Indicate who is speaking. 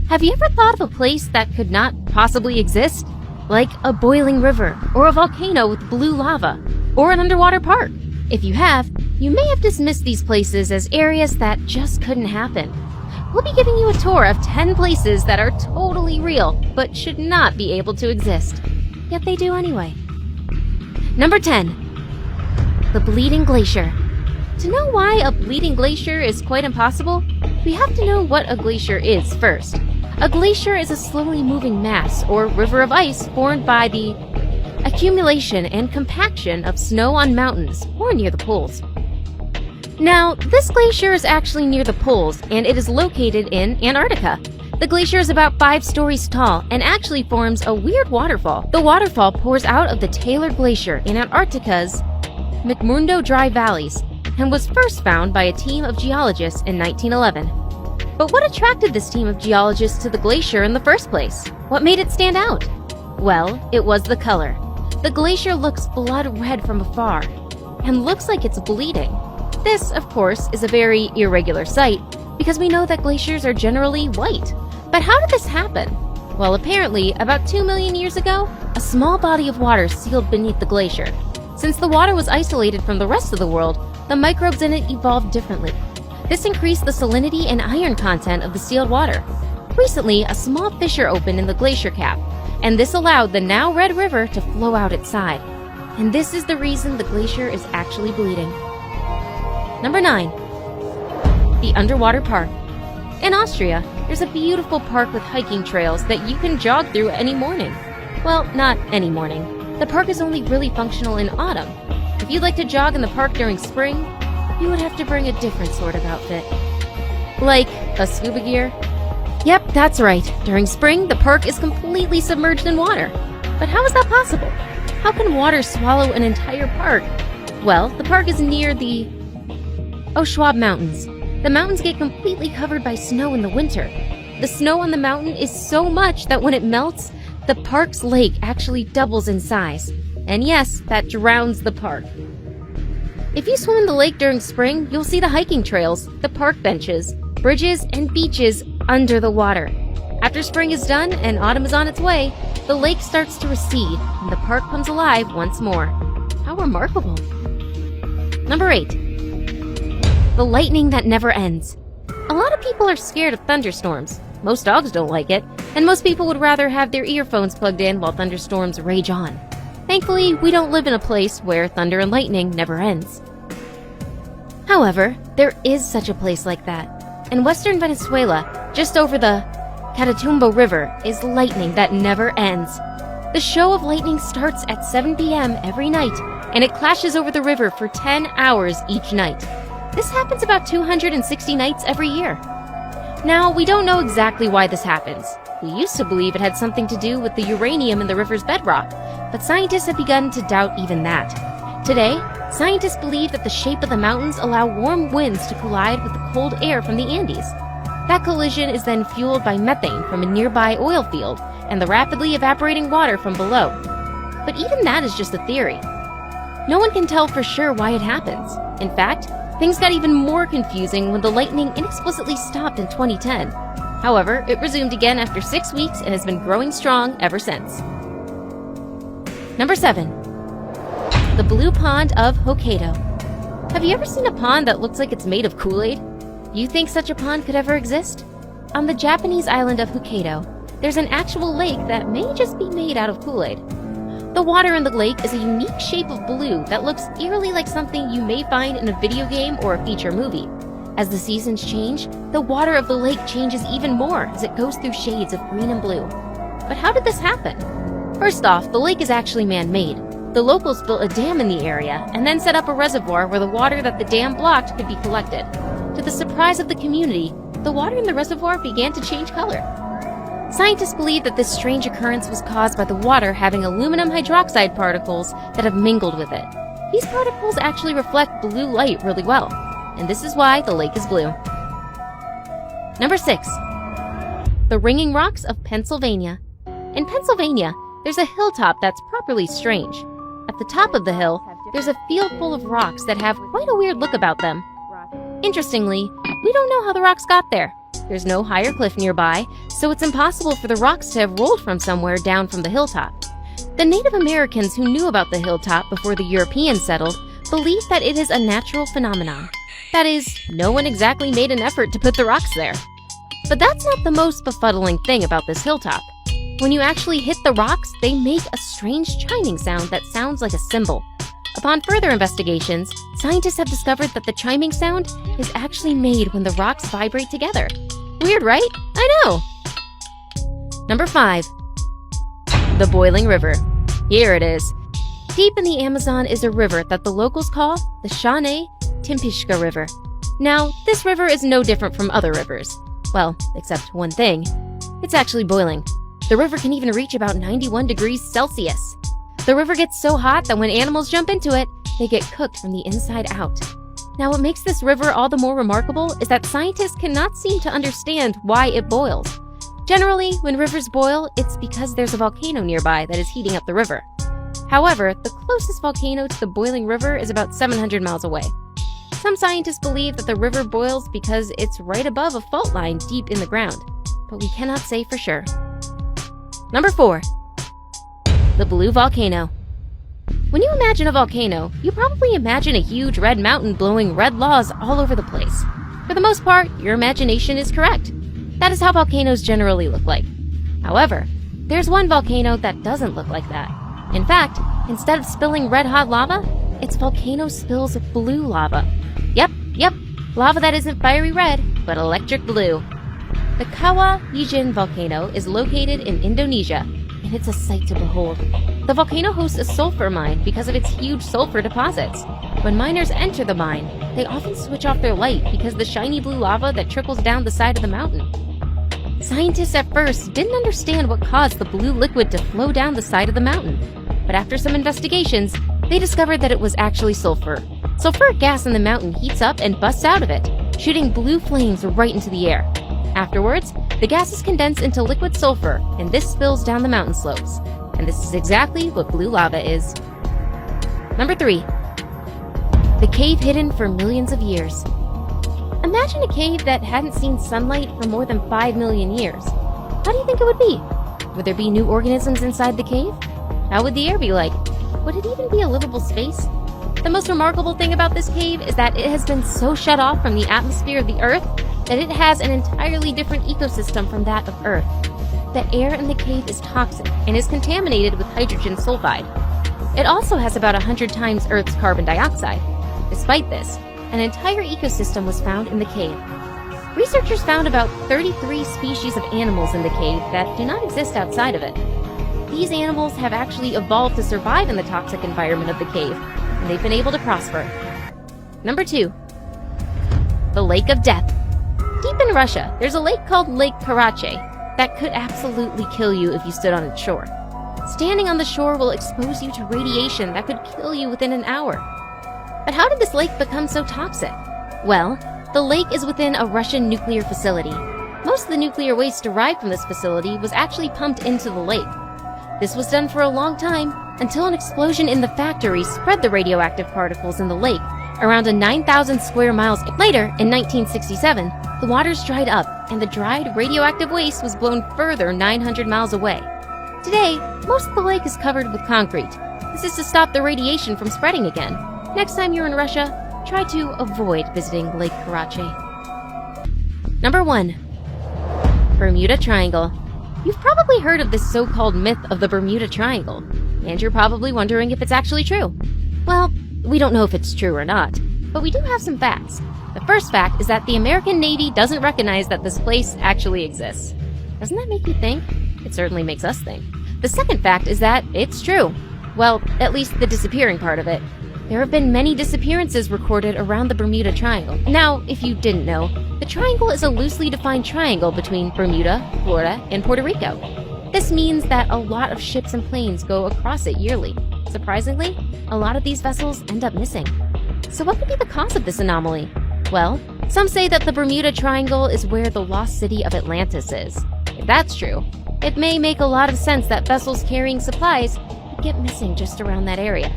Speaker 1: Have you ever thought of a place that could not possibly exist? Like a boiling river, or a volcano with blue lava, or an underwater park? If you have, you may have dismissed these places as areas that just couldn't happen. We'll be giving you a tour of 10 places that are totally real, but should not be able to exist. Yet they do anyway. Number 10. The Bleeding Glacier. To know why a bleeding glacier is quite impossible, we have to know what a glacier is first. A glacier is a slowly moving mass or river of ice formed by the accumulation and compaction of snow on mountains or near the poles. Now, this glacier is actually near the poles and it is located in Antarctica. The glacier is about 5 stories tall and actually forms a weird waterfall. The waterfall pours out of the Taylor Glacier in Antarctica's McMurdo Dry Valleys and was first found by a team of geologists in 1911. But what attracted this team of geologists to the glacier in the first place? What made it stand out? Well, it was the color. The glacier looks blood red from afar and looks like it's bleeding. This, of course, is a very irregular sight because we know that glaciers are generally white. But how did this happen? Well, apparently, about 2 million years ago, a small body of water sealed beneath the glacier. Since the water was isolated from the rest of the world, the microbes in it evolved differently. This increased the salinity and iron content of the sealed water. Recently, a small fissure opened in the glacier cap, and this allowed the now red river to flow out its side. And this is the reason the glacier is actually bleeding. Number 9. The Underwater Park. In Austria, there's a beautiful park with hiking trails that you can jog through any morning. Well, not any morning. The park is only really functional in autumn. If you'd like to jog in the park during spring, you would have to bring a different sort of outfit. Like a scuba gear? Yep, that's right. During spring, the park is completely submerged in water. But how is that possible? How can water swallow an entire park? Well, the park is near the Schwab Mountains. The mountains get completely covered by snow in the winter. The snow on the mountain is so much that when it melts, the park's lake actually doubles in size. And yes, that drowns the park. If you swim in the lake during spring, you'll see the hiking trails, the park benches, bridges, and beaches under the water. After spring is done and autumn is on its way, the lake starts to recede and the park comes alive once more. How remarkable. Number 8. The lightning that never ends. A lot of people are scared of thunderstorms. Most dogs don't like it, and most people would rather have their earphones plugged in while thunderstorms rage on. Thankfully, we don't live in a place where thunder and lightning never ends. However, there is such a place like that. In western Venezuela, just over the Catatumbo River, is lightning that never ends. The show of lightning starts at 7 p.m. every night, and it clashes over the river for 10 hours each night. This happens about 260 nights every year. Now, we don't know exactly why this happens. We used to believe it had something to do with the uranium in the river's bedrock, but scientists have begun to doubt even that. Today, scientists believe that the shape of the mountains allow warm winds to collide with the cold air from the Andes. That collision is then fueled by methane from a nearby oil field and the rapidly evaporating water from below. But even that is just a theory. No one can tell for sure why it happens. In fact, things got even more confusing when the lightning inexplicably stopped in 2010. However, it resumed again after 6 weeks and has been growing strong ever since. Number 7. The Blue Pond of Hokkaido. Have you ever seen a pond that looks like it's made of Kool-Aid? Do you think such a pond could ever exist? On the Japanese island of Hokkaido, there's an actual lake that may just be made out of Kool-Aid. The water in the lake is a unique shape of blue that looks eerily like something you may find in a video game or a feature movie. As the seasons change, the water of the lake changes even more as it goes through shades of green and blue. But how did this happen? First off, the lake is actually man-made. The locals built a dam in the area and then set up a reservoir where the water that the dam blocked could be collected. To the surprise of the community, the water in the reservoir began to change color. Scientists believe that this strange occurrence was caused by the water having aluminum hydroxide particles that have mingled with it. These particles actually reflect blue light really well, and this is why the lake is blue. Number 6. The Ringing Rocks of Pennsylvania. In Pennsylvania, there's a hilltop that's properly strange. At the top of the hill, there's a field full of rocks that have quite a weird look about them. Interestingly, we don't know how the rocks got there. there's no higher cliff nearby, so it's impossible for the rocks to have rolled from somewhere down from the hilltop. The Native Americans who knew about the hilltop before the Europeans settled believe that it is a natural phenomenon. That is, no one exactly made an effort to put the rocks there. But that's not the most befuddling thing about this hilltop. When you actually hit the rocks, they make a strange chiming sound that sounds like a cymbal. Upon further investigations, scientists have discovered that the chiming sound is actually made when the rocks vibrate together. Weird, right? I know! Number 5. The Boiling River. Here it is. Deep in the Amazon is a river that the locals call the Timpishka River. Now, this river is no different from other rivers. Well, except one thing. It's actually boiling. The river can even reach about 91 degrees Celsius. The river gets so hot that when animals jump into it, they get cooked from the inside out. Now, what makes this river all the more remarkable is that scientists cannot seem to understand why it boils. Generally, when rivers boil, it's because there's a volcano nearby that is heating up the river. However, the closest volcano to the boiling river is about 700 miles away. Some scientists believe that the river boils because it's right above a fault line deep in the ground, but we cannot say for sure. Number 4. The Blue Volcano. When you imagine a volcano, you probably imagine a huge red mountain blowing red laws all over the place. For the most part, your imagination is correct. That is how volcanoes generally look like. However, there's one volcano that doesn't look like that. In fact, instead of spilling red-hot lava, its volcano spills blue lava. Yep, lava that isn't fiery red, but electric blue. The Kawah Ijen volcano is located in Indonesia, and it's a sight to behold. The volcano hosts a sulfur mine because of its huge sulfur deposits. When miners enter the mine, they often switch off their light because of the shiny blue lava that trickles down the side of the mountain. Scientists at first didn't understand what caused the blue liquid to flow down the side of the mountain, but after some investigations, they discovered that it was actually sulfur. Sulfuric gas in the mountain heats up and busts out of it, shooting blue flames right into the air. Afterwards, the gases condense into liquid sulfur, and this spills down the mountain slopes. And this is exactly what blue lava is. Number 3. The cave hidden for millions of years. Imagine a cave that hadn't seen sunlight for more than 5 million years. How do you think it would be? Would there be new organisms inside the cave? How would the air be like? Would it even be a livable space? The most remarkable thing about this cave is that it has been so shut off from the atmosphere of the Earth that it has an entirely different ecosystem from that of Earth. The air in the cave is toxic and is contaminated with hydrogen sulfide. It also has about 100 times Earth's carbon dioxide. Despite this, an entire ecosystem was found in the cave. Researchers found about 33 species of animals in the cave that do not exist outside of it. These animals have actually evolved to survive in the toxic environment of the cave, and they've been able to prosper. Number 2. The Lake of Death. Deep in Russia, there's a lake called Lake Karachay that could absolutely kill you if you stood on its shore. Standing on the shore will expose you to radiation that could kill you within an hour. But how did this lake become so toxic? Well, the lake is within a Russian nuclear facility. Most of the nuclear waste derived from this facility was actually pumped into the lake. This was done for a long time until an explosion in the factory spread the radioactive particles in the lake around 9,000 square miles. Later, in 1967, the waters dried up and the dried radioactive waste was blown further 900 miles away. Today, most of the lake is covered with concrete. This is to stop the radiation from spreading again. Next time you're in Russia, try to avoid visiting Lake Karachay. Number 1. Bermuda Triangle. You've probably heard of this so-called myth of the Bermuda Triangle, and you're probably wondering if it's actually true. Well, we don't know if it's true or not, but we do have some facts. The first fact is that the American Navy doesn't recognize that this place actually exists. Doesn't that make you think? It certainly makes us think. The second fact is that it's true. Well, at least the disappearing part of it. There have been many disappearances recorded around the Bermuda Triangle. Now, if you didn't know, the triangle is a loosely defined triangle between Bermuda, Florida, and Puerto Rico. This means that a lot of ships and planes go across it yearly. Surprisingly, a lot of these vessels end up missing. So what could be the cause of this anomaly? Well, some say that the Bermuda Triangle is where the lost city of Atlantis is. If that's true, it may make a lot of sense that vessels carrying supplies could get missing just around that area.